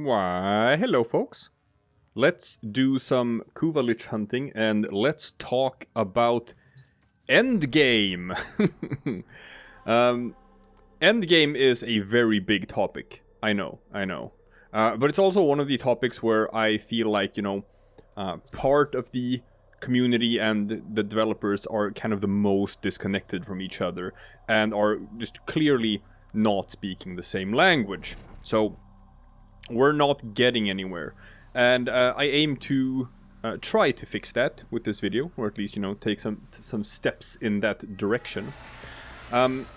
Why, hello folks. Let's do some Kuvalich hunting and let's talk about Endgame. Endgame is a very big topic. I know. But it's also one of the topics where I feel like, part of the community and the developers are kind of the most disconnected from each other and are just clearly not speaking the same language. So we're not getting anywhere. And I aim to try to fix that with this video, or at least, take some steps in that direction. In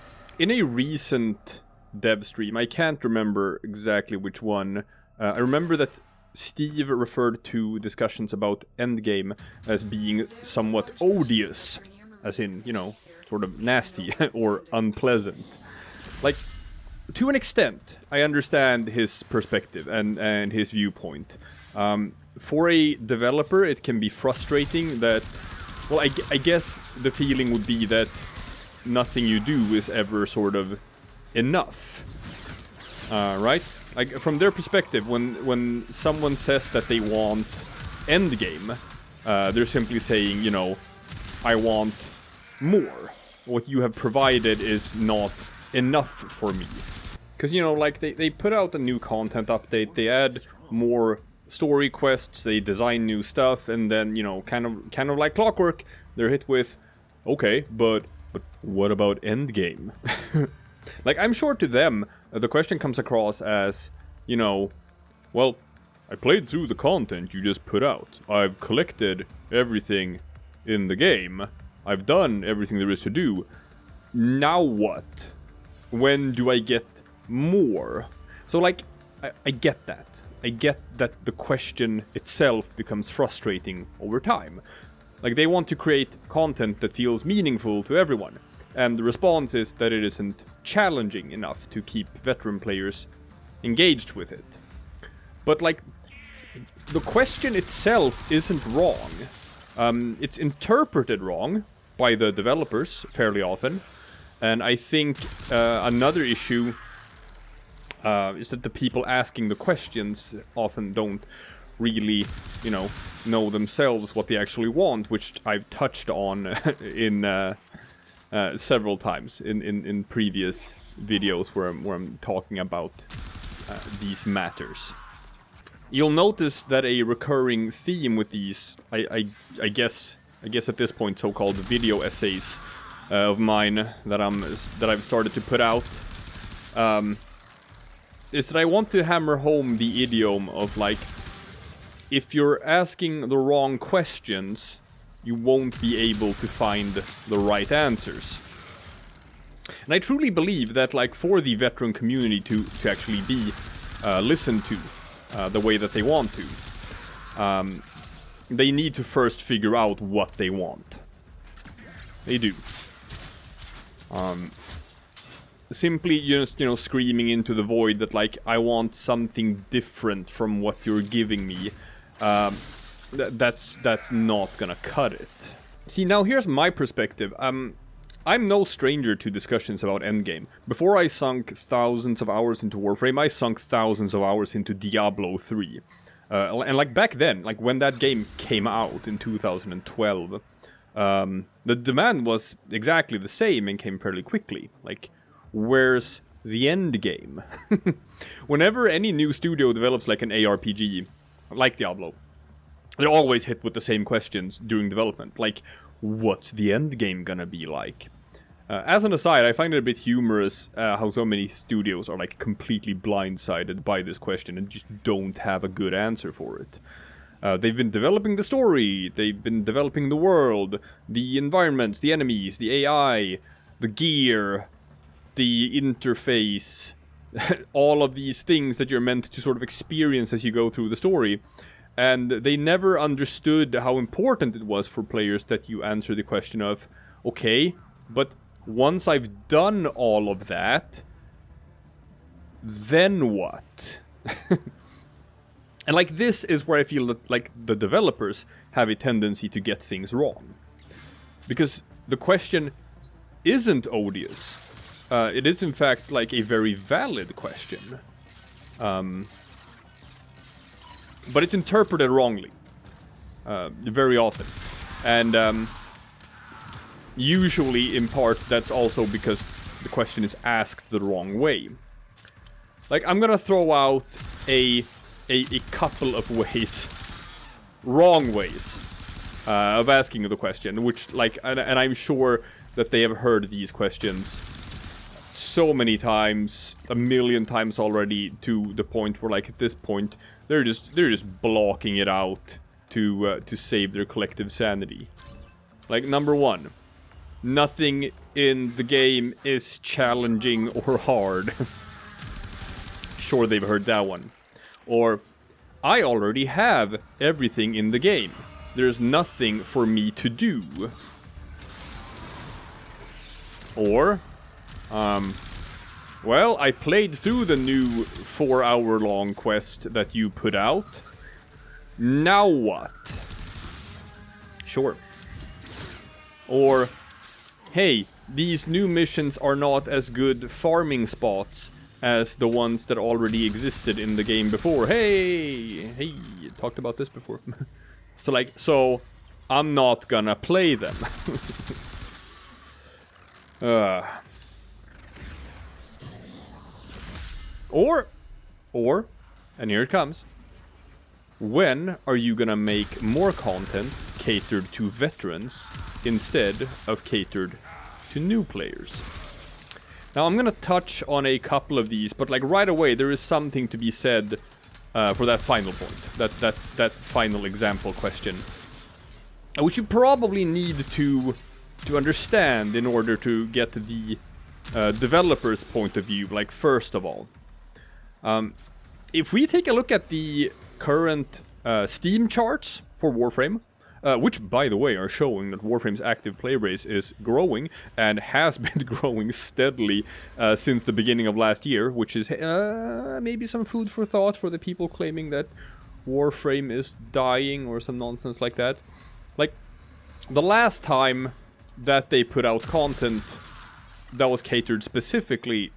a recent dev stream, I can't remember exactly which one, I remember that Steve referred to discussions about Endgame as being somewhat odious, as in, sort of nasty or unpleasant. Like, to an extent, I understand his perspective and his viewpoint. For a developer, it can be frustrating that, well, I guess the feeling would be that nothing you do is ever sort of enough, right? Like, from their perspective, when someone says that they want Endgame, they're simply saying, I want more. What you have provided is not enough for me. Because, like, they put out a new content update, they add more story quests, they design new stuff, and then, kind of like clockwork, they're hit with, okay, but what about Endgame? Like, I'm sure to them, the question comes across as, well, I played through the content you just put out. I've collected everything in the game. I've done everything there is to do. Now what? When do I get more? So, like, I get that. I get that the question itself becomes frustrating over time. Like, they want to create content that feels meaningful to everyone. And the response is that it isn't challenging enough to keep veteran players engaged with it. But, like, the question itself isn't wrong. It's interpreted wrong by the developers fairly often. And I think another issue is that the people asking the questions often don't really, know themselves what they actually want, which I've touched on in several times in previous videos where I'm talking about these matters. You'll notice that a recurring theme with these, I guess at this point, so-called video essays of mine that I've started to put out, is that I want to hammer home the idiom of, like, if you're asking the wrong questions, you won't be able to find the right answers. And I truly believe that, like, for the veteran community to actually be listened to the way that they want to, they need to first figure out what they want. They do. Simply just, screaming into the void that, like, I want something different from what you're giving me, that's not gonna cut it. See, now here's my perspective. I'm no stranger to discussions about Endgame. Before I sunk thousands of hours into Warframe, I sunk thousands of hours into Diablo 3. And, like, back then, like, when that game came out in 2012, the demand was exactly the same and came fairly quickly. Like, where's the end game? Whenever any new studio develops, like, an ARPG, like Diablo, they're always hit with the same questions during development. Like, what's the end game gonna be like? As an aside, I find it a bit humorous how so many studios are, like, completely blindsided by this question and just don't have a good answer for it. They've been developing the story, they've been developing the world, the environments, the enemies, the AI, the gear, the interface, all of these things that you're meant to sort of experience as you go through the story. And they never understood how important it was for players that you answer the question of, okay, but once I've done all of that, then what? And, like, this is where I feel that, like, the developers have a tendency to get things wrong. Because the question isn't odious. It is, in fact, like, a very valid question. but it's interpreted wrongly. Very often. And usually, in part, that's also because the question is asked the wrong way. Like, I'm gonna throw out a couple of ways, wrong ways, of asking the question, which, like, and I'm sure that they have heard these questions so many times, a million times already, to the point where, like, at this point, they're just blocking it out to save their collective sanity. Like, number one, nothing in the game is challenging or hard. Sure, they've heard that one. Or, I already have everything in the game. There's nothing for me to do. Or, well, I played through the new 4-hour-long quest that you put out. Now what? Sure. Or, hey, these new missions are not as good farming spots as the ones that already existed in the game before. Hey, talked about this before. So I'm not gonna play them. Or, and here it comes. When are you gonna make more content catered to veterans instead of catered to new players? Now, I'm gonna touch on a couple of these, but, like, right away, there is something to be said for that final point, that final example question, which you probably need to understand in order to get the developer's point of view. Like, first of all, if we take a look at the current Steam charts for Warframe, which, by the way, are showing that Warframe's active player base is growing, and has been growing steadily since the beginning of last year, which is maybe some food for thought for the people claiming that Warframe is dying, or some nonsense like that. Like, the last time that they put out content that was catered specifically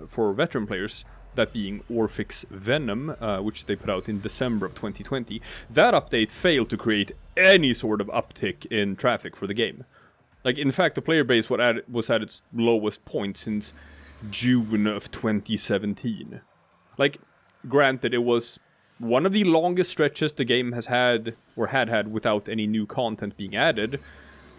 for veteran players, that being Orphix Venom, which they put out in December of 2020, that update failed to create any sort of uptick in traffic for the game. Like, in fact, the player base was at its lowest point since June of 2017. Like, granted, it was one of the longest stretches the game has had, or had without any new content being added,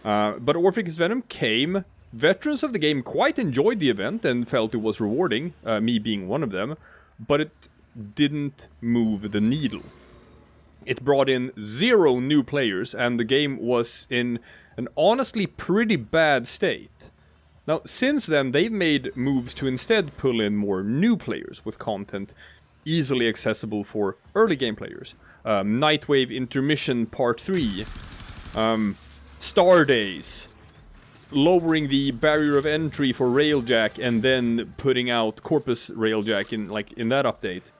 but Orphix Venom came. Veterans of the game quite enjoyed the event and felt it was rewarding, me being one of them, but it didn't move the needle. It brought in 0 new players, and the game was in an honestly pretty bad state. Now, since then, they've made moves to instead pull in more new players with content easily accessible for early game players. Nightwave Intermission Part 3, Star Days, lowering the barrier of entry for Railjack, and then putting out Corpus Railjack in that update.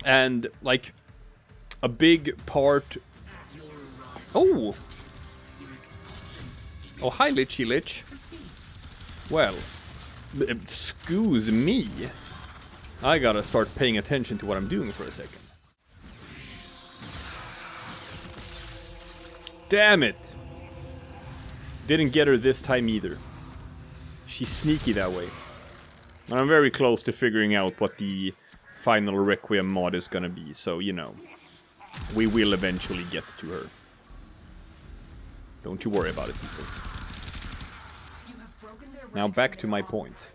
And, like, a big part... Oh! Oh, hi, Lichy Lich. Well, excuse me. I gotta start paying attention to what I'm doing for a second. Damn it! Didn't get her this time either. She's sneaky that way. And I'm very close to figuring out what the final Requiem mod is gonna be, so, you know, we will eventually get to her. Don't you worry about it, people. Now back to my point.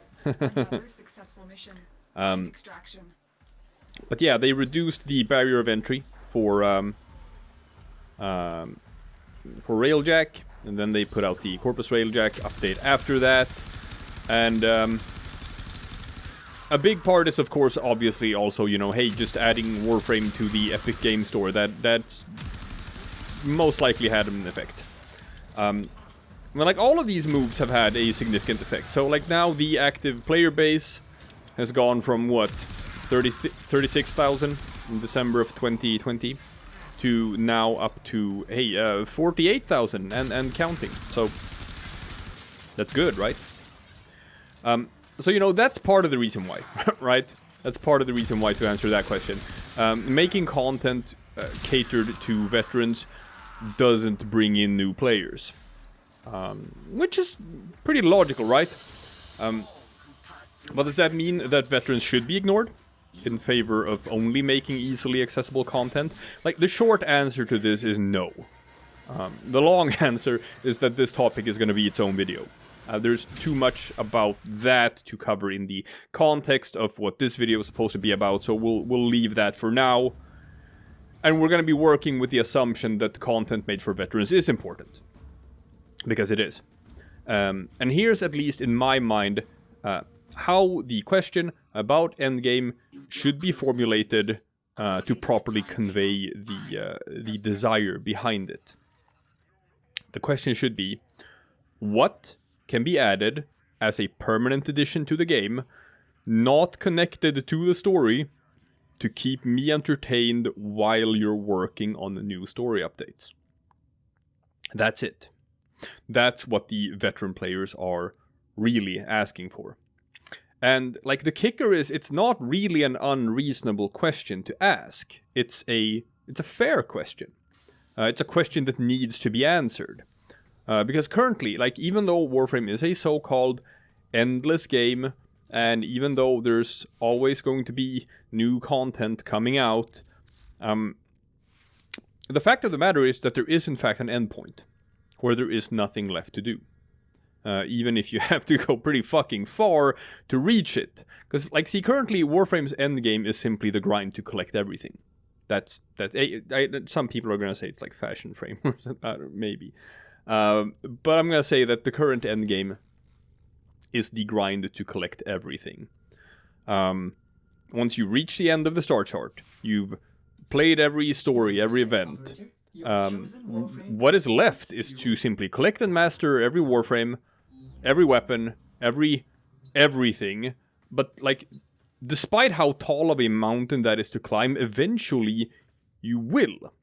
But yeah, they reduced the barrier of entry for Railjack, and then they put out the Corpus Railjack update after that. And a big part is, of course, obviously also, you know, hey, just adding Warframe to the Epic Game Store. That's most likely had an effect. Well, like, all of these moves have had a significant effect. So, like, now the active player base has gone from, what, 36,000 in December of 2020 to now up to, hey, 48,000 and counting. So, that's good, right? So, you know, that's part of the reason why, right? That's part of the reason why to answer that question. Making content catered to veterans doesn't bring in new players. Which is pretty logical, right? But does that mean that veterans should be ignored in favor of only making easily accessible content? Like, the short answer to this is no. The long answer is that this topic is going to be its own video. There's too much about that to cover in the context of what this video is supposed to be about, so we'll leave that for now. And we're going to be working with the assumption that the content made for veterans is important. Because it is. And here's, at least in my mind, how the question about Endgame should be formulated to properly convey the desire behind it. The question should be, what can be added as a permanent addition to the game, not connected to the story, to keep me entertained while you're working on the new story updates? That's it. That's what the veteran players are really asking for. And, like, the kicker is, it's not really an unreasonable question to ask. It's a fair question. It's a question that needs to be answered. Because currently, like, even though Warframe is a so-called endless game, and even though there's always going to be new content coming out, the fact of the matter is that there is in fact an endpoint, where there is nothing left to do. Even if you have to go pretty fucking far to reach it. Because, like, see, currently Warframe's endgame is simply the grind to collect everything. Some people are gonna say it's like fashion frame or something, maybe. But I'm gonna say that the current endgame is the grind to collect everything. Once you reach the end of the star chart, you've played every story, every event. What is left is to simply collect and master every Warframe, every weapon, everything. But, like, despite how tall of a mountain that is to climb, eventually you will.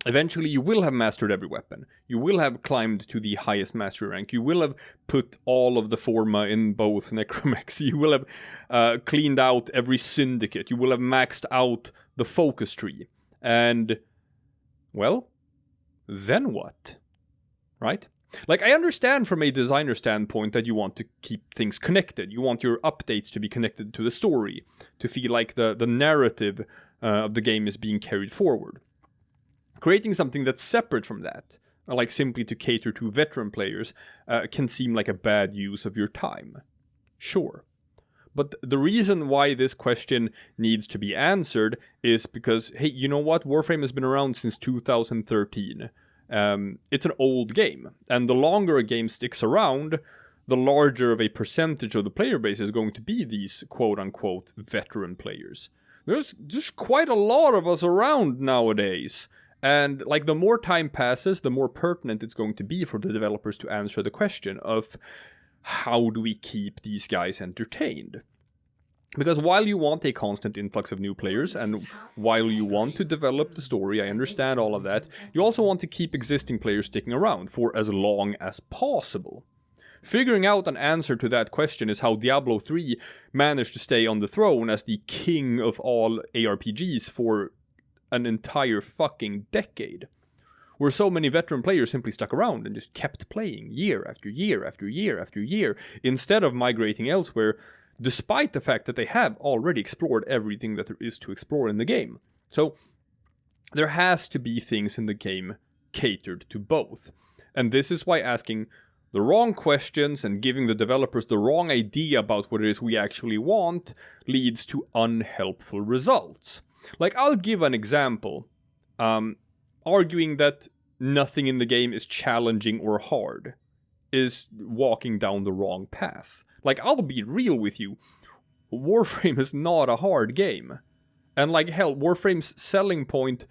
Eventually you will have mastered every weapon. You will have climbed to the highest mastery rank. You will have put all of the forma in both necromex. You will have cleaned out every syndicate. You will have maxed out the focus tree. And, well, then what? Right? Like, I understand from a designer standpoint that you want to keep things connected. You want your updates to be connected to the story, to feel like the narrative of the game is being carried forward. Creating something that's separate from that, like simply to cater to veteran players, can seem like a bad use of your time. Sure. But the reason why this question needs to be answered is because, hey, you know what? Warframe has been around since 2013. It's an old game, and the longer a game sticks around, the larger of a percentage of the player base is going to be these quote-unquote veteran players. There's quite a lot of us around nowadays. And, like, the more time passes, the more pertinent it's going to be for the developers to answer the question of how do we keep these guys entertained? Because while you want a constant influx of new players, and while you want to develop the story, I understand all of that, you also want to keep existing players sticking around for as long as possible. Figuring out an answer to that question is how Diablo 3 managed to stay on the throne as the king of all ARPGs for an entire fucking decade, where so many veteran players simply stuck around and just kept playing year after year after year after year, instead of migrating elsewhere, despite the fact that they have already explored everything that there is to explore in the game. So, there has to be things in the game catered to both. And this is why asking the wrong questions and giving the developers the wrong idea about what it is we actually want leads to unhelpful results. Like, I'll give an example. Arguing that nothing in the game is challenging or hard is walking down the wrong path. Like, I'll be real with you. Warframe is not a hard game. And, like, hell, Warframe's selling point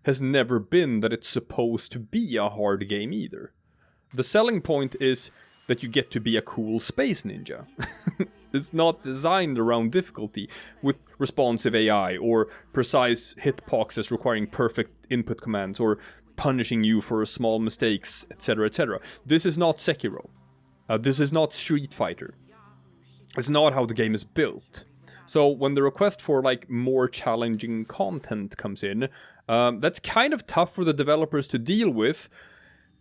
has never been that it's supposed to be a hard game either. The selling point is that you get to be a cool space ninja. It's not designed around difficulty with responsive AI or precise hitboxes requiring perfect input commands or punishing you for small mistakes, etc., etc. This is not Sekiro. This is not Street Fighter. It's not how the game is built. So when the request for like more challenging content comes in, that's kind of tough for the developers to deal with.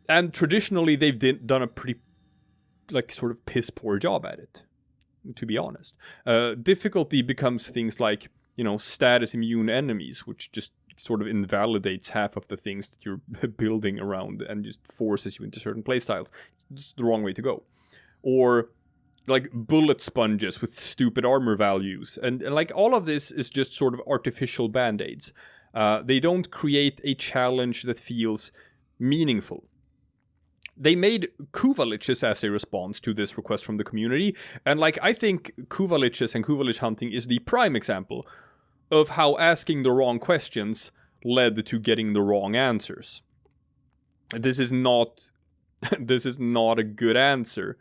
And traditionally, they've done a pretty, like, sort of piss poor job at it, to be honest. Difficulty becomes things like, you know, status immune enemies, which just sort of invalidates half of the things that you're building around and just forces you into certain playstyles. It's the wrong way to go. Or like bullet sponges with stupid armor values. And like all of this is just sort of artificial band-aids. They don't create a challenge that feels meaningful. They made Kuvaliches as a response to this request from the community, and like I think Kuvaliches and Kuvalich hunting is the prime example of how asking the wrong questions led to getting the wrong answers. This is not a good answer,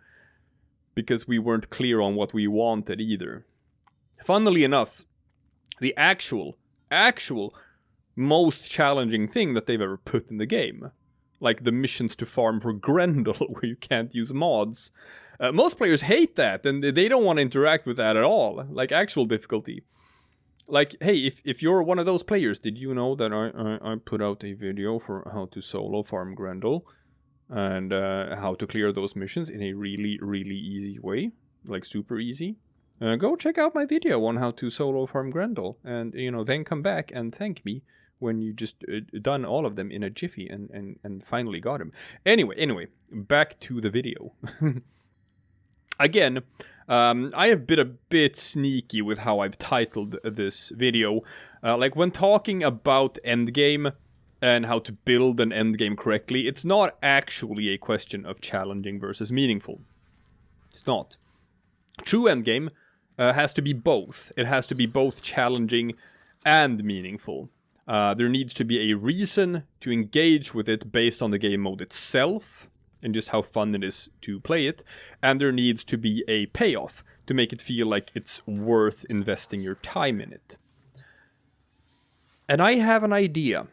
because we weren't clear on what we wanted either. Funnily enough, the actual most challenging thing that they've ever put in the game, like the missions to farm for Grendel where you can't use mods. Most players hate that, and they don't want to interact with that at all, like actual difficulty. Like, hey, if you're one of those players, did you know that I put out a video for how to solo farm Grendel and how to clear those missions in a really, really easy way, like super easy? Go check out my video on how to solo farm Grendel, and, you know, then come back and thank me when you just done all of them in a jiffy and finally got him. Anyway, back to the video. Again, I have been a bit sneaky with how I've titled this video. Like, when talking about Endgame and how to build an endgame correctly, it's not actually a question of challenging versus meaningful. It's not. True endgame has to be both. It has to be both challenging and meaningful. There needs to be a reason to engage with it based on the game mode itself and just how fun it is to play it. And there needs to be a payoff to make it feel like it's worth investing your time in it. And I have an idea.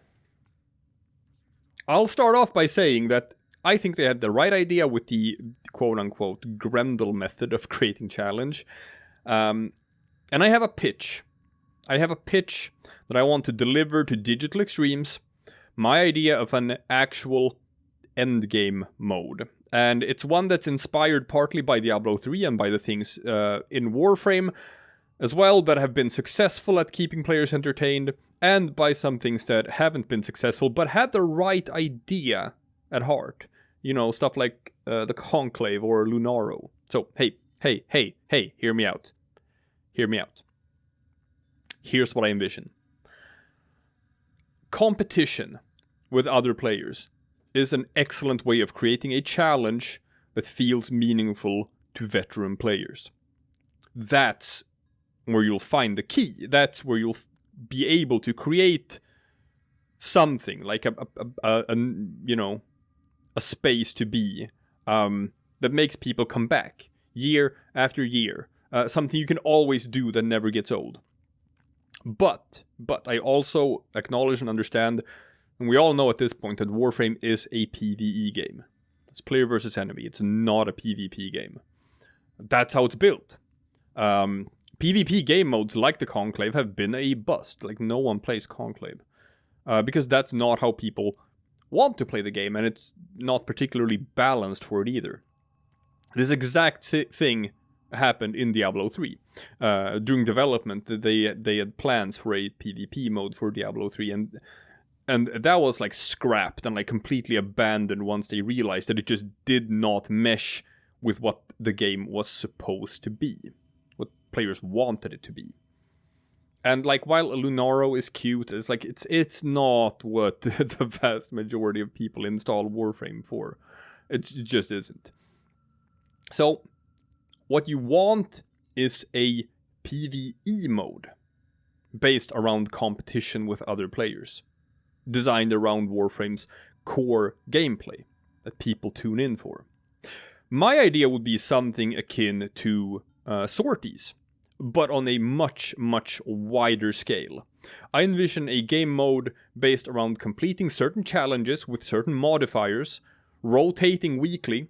I'll start off by saying that I think they had the right idea with the quote-unquote Grendel method of creating challenge. And I have a pitch. I have a pitch that I want to deliver to Digital Extremes, my idea of an actual endgame mode. And it's one that's inspired partly by Diablo 3 and by the things in Warframe as well that have been successful at keeping players entertained, and by some things that haven't been successful but had the right idea at heart. You know, stuff like the Conclave or Lunaro. So, hey, hear me out. Hear me out. Here's what I envision. Competition with other players is an excellent way of creating a challenge that feels meaningful to veteran players. That's where you'll find the key. That's where you'll be able to create something like a space to be that makes people come back year after year. Something you can always do that never gets old. But I also acknowledge and understand, and we all know at this point, that Warframe is a PvE game. It's player versus enemy. It's not a PvP game. That's how it's built. PvP game modes like the Conclave have been a bust. Like, no one plays Conclave. Because that's not how people want to play the game, and it's not particularly balanced for it either. This exact thing happened in Diablo 3. During development, they had plans for a PvP mode for Diablo 3, and that was like scrapped and like completely abandoned once they realized that it just did not mesh with what the game was supposed to be, what players wanted it to be. And like, while Lunaro is cute, it's like it's not what the vast majority of people install Warframe for. It just isn't. So what you want is a PvE mode based around competition with other players, designed around Warframe's core gameplay that people tune in for. My idea would be something akin to sorties, but on a much, much wider scale. I envision a game mode based around completing certain challenges with certain modifiers, rotating weekly,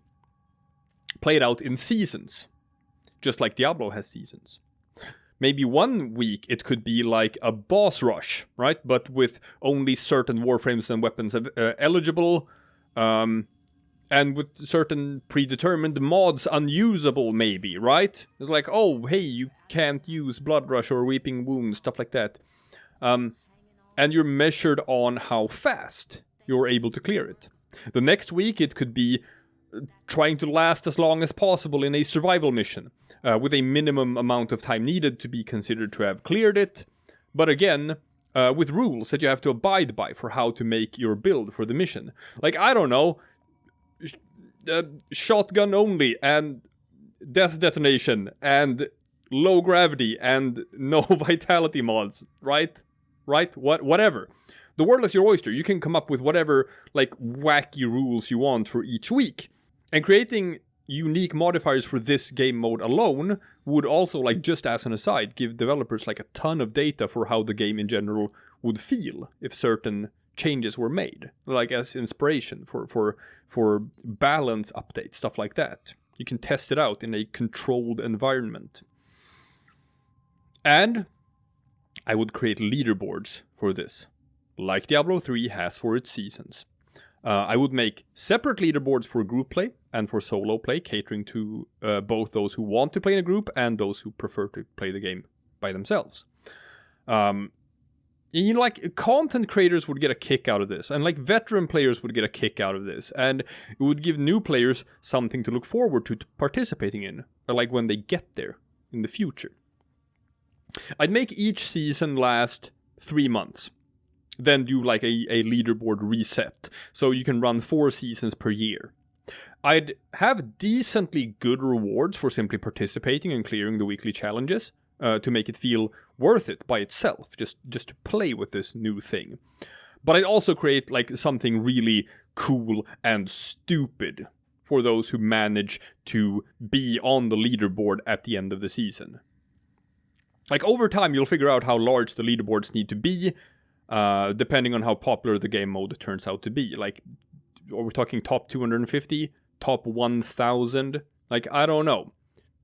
played out in seasons, just like Diablo has seasons. Maybe one week it could be like a boss rush, right? But with only certain Warframes and weapons eligible, and with certain predetermined mods unusable, maybe, right? It's like, oh, hey, you can't use Blood Rush or Weeping Wounds, stuff like that. And you're measured on how fast you're able to clear it. The next week, it could be trying to last as long as possible in a survival mission, with a minimum amount of time needed to be considered to have cleared it. But again, with rules that you have to abide by for how to make your build for the mission. Like, I don't know, shotgun only, and death detonation, and low gravity, and no vitality mods, right? Whatever. The world is your oyster. You can come up with whatever, like, wacky rules you want for each week. And creating unique modifiers for this game mode alone would also, like, just as an aside, give developers, like, a ton of data for how the game in general would feel if certain changes were made, like as inspiration for balance updates, stuff like that. You can test it out in a controlled environment. And I would create leaderboards for this, like Diablo 3 has for its seasons. I would make separate leaderboards for group play and for solo play, catering to both those who want to play in a group and those who prefer to play the game by themselves. You know, like, content creators would get a kick out of this, and like veteran players would get a kick out of this, and it would give new players something to look forward to participating in, like when they get there in the future. I'd make each season last 3 months, then do like a leaderboard reset, so you can run 4 seasons per year. I'd have decently good rewards for simply participating and clearing the weekly challenges, to make it feel worth it by itself, just to play with this new thing. But I'd also create like something really cool and stupid for those who manage to be on the leaderboard at the end of the season. Like, over time, you'll figure out how large the leaderboards need to be, depending on how popular the game mode turns out to be. Like, are we talking top 250? Top 1,000? Like, I don't know.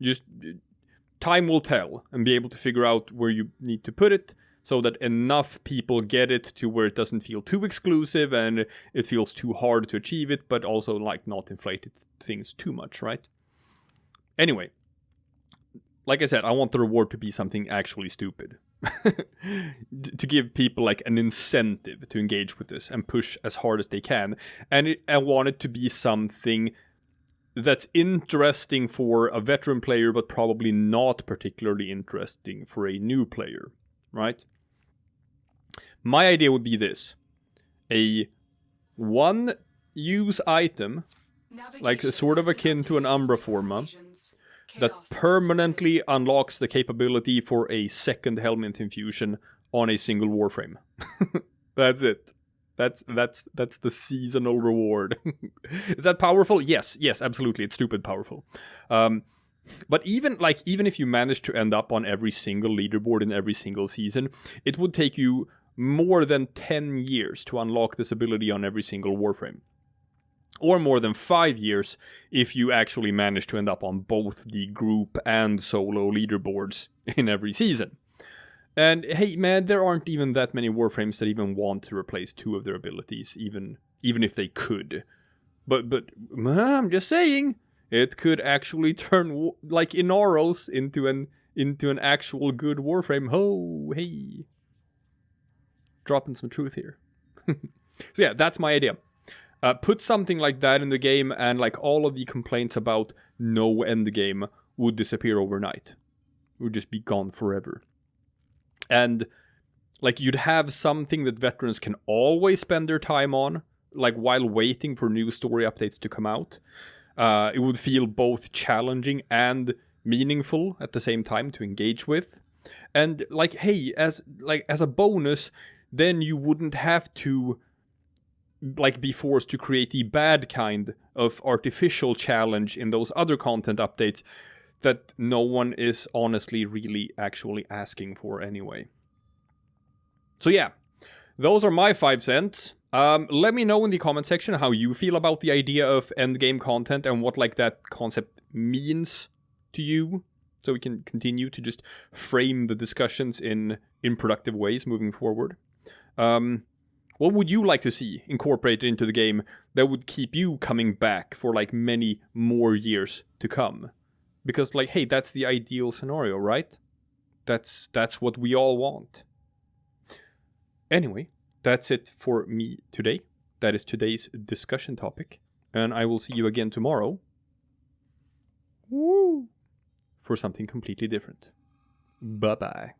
Just time will tell, and be able to figure out where you need to put it so that enough people get it to where it doesn't feel too exclusive and it feels too hard to achieve it, but also like not inflate things too much, right? Anyway, like I said, I want the reward to be something actually stupid. To give people like an incentive to engage with this and push as hard as they can. And I want it to be something that's interesting for a veteran player, but probably not particularly interesting for a new player, right? My idea would be this. A one-use item, like sort of akin to an Umbra Forma, that permanently unlocks the capability for a second Helminth infusion on a single Warframe. That's it. That's the seasonal reward. Is that powerful? Yes, absolutely. It's stupid powerful. But even if you manage to end up on every single leaderboard in every single season, it would take you more than 10 years to unlock this ability on every single Warframe. Or more than 5 years if you actually manage to end up on both the group and solo leaderboards in every season. And hey man, there aren't even that many Warframes that even want to replace 2 of their abilities, even if they could. But I'm just saying, it could actually turn like Inaros into an actual good Warframe. Ho, hey. Dropping some truth here. So yeah, that's my idea. Put something like that in the game, and like all of the complaints about no endgame would disappear overnight. It would just be gone forever. And like you'd have something that veterans can always spend their time on, like while waiting for new story updates to come out. It would feel both challenging and meaningful at the same time to engage with. And like, hey, as a bonus, then you wouldn't have to like be forced to create the bad kind of artificial challenge in those other content updates that no one is honestly really actually asking for anyway. So yeah, those are my 5 cents. Let me know in the comment section how you feel about the idea of endgame content and what like that concept means to you. so we can continue to just frame the discussions in productive ways moving forward. What would you like to see incorporated into the game that would keep you coming back for like many more years to come? Because like, hey, that's the ideal scenario, right? That's what we all want. Anyway, that's it for me today. That is today's discussion topic. And I will see you again tomorrow. Woo! For something completely different. Bye-bye.